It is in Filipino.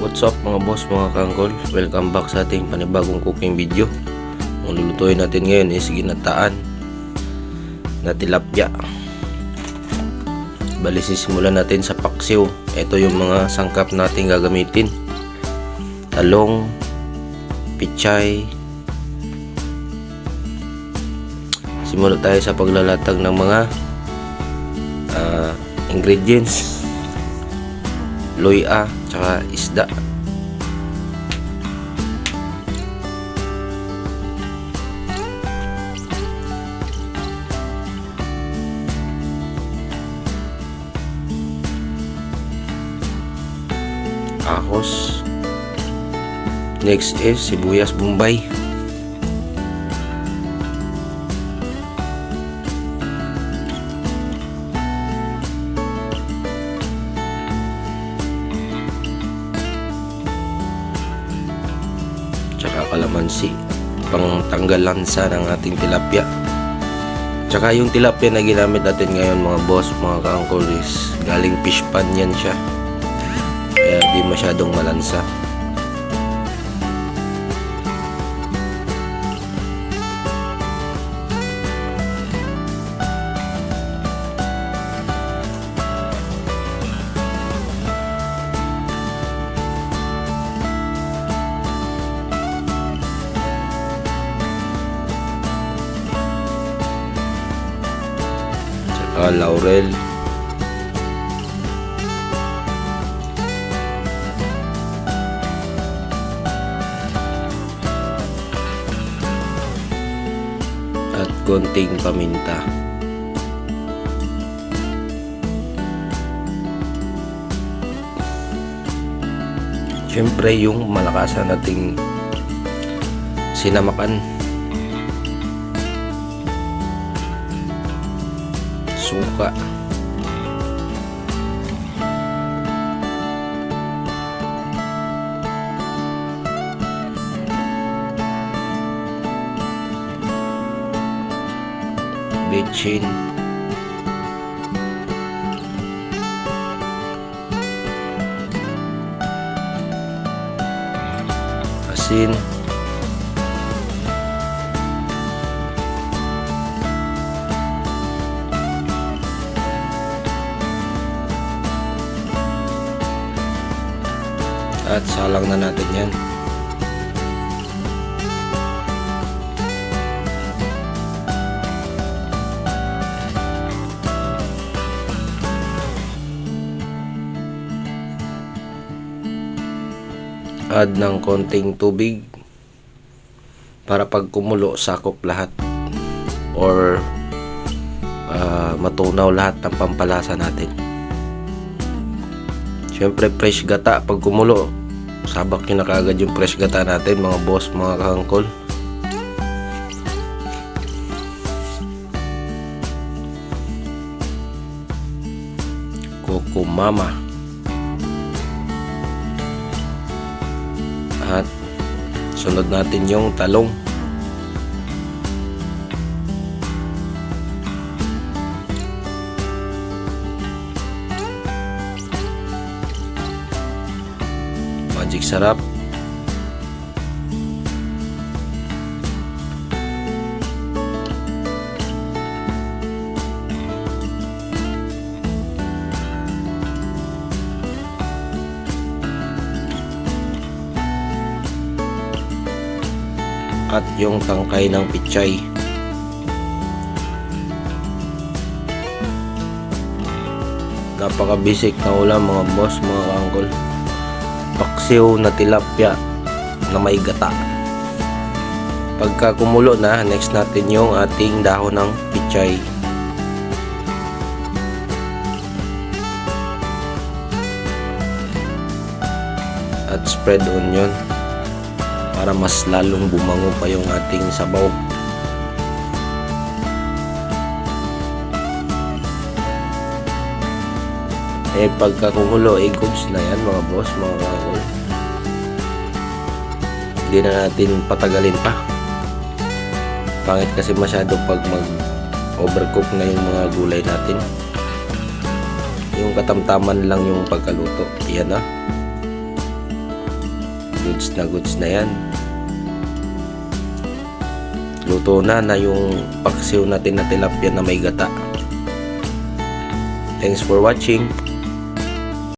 What's up mga boss, mga kangkol? Welcome back sa ating panibagong cooking video. Ang lulutuin natin ngayon is ginataan na tilapia. Bali, sisimulan natin sa paksiw. Ito yung mga sangkap natin gagamitin: talong, pichay. Simula tayo sa paglalatag ng mga ingredients: luya, tsaka isda. Ahos. Next is sibuyas bombay. Tsaka kalamansi, pang tanggal lansa ng ating tilapia. Tsaka yung tilapia na ginamit natin ngayon mga boss, mga kaangkol, is galing fish pan yan siya, kaya di masyadong malansa. Laurel, at konting paminta. Siyempre yung malakasan nating sinamakan, suka, bechin, asin, at salang na natin yan. Add ng konting tubig para pag kumulo sakop lahat, or matunaw lahat ng pampalasa natin. Siyempre fresh gata, pag kumulo sabak nyo na kaagad yung fresh gata natin mga boss, mga kahangkol. Kukumama. At sunod natin yung talong. Magic sarap. At yung tangkay ng pichay. Napaka-basic na ulam mga boss, mga kaangkol. Paksiw na tilapia na may gata. Pagka kumulo na, next natin yung ating dahon ng pichay. At spread onion para mas lalong bumango pa yung ating sabaw. Pagka kumulo, goods na yan mga boss, mga kakol. Hindi na natin patagalin pa. Pangit kasi masyado pag mag-overcook na yung mga gulay natin. Yung katamtaman lang yung pagkaluto. Yan na. goods na yan. Luto na yung paksiw natin na tilapia na may gata. Thanks for watching.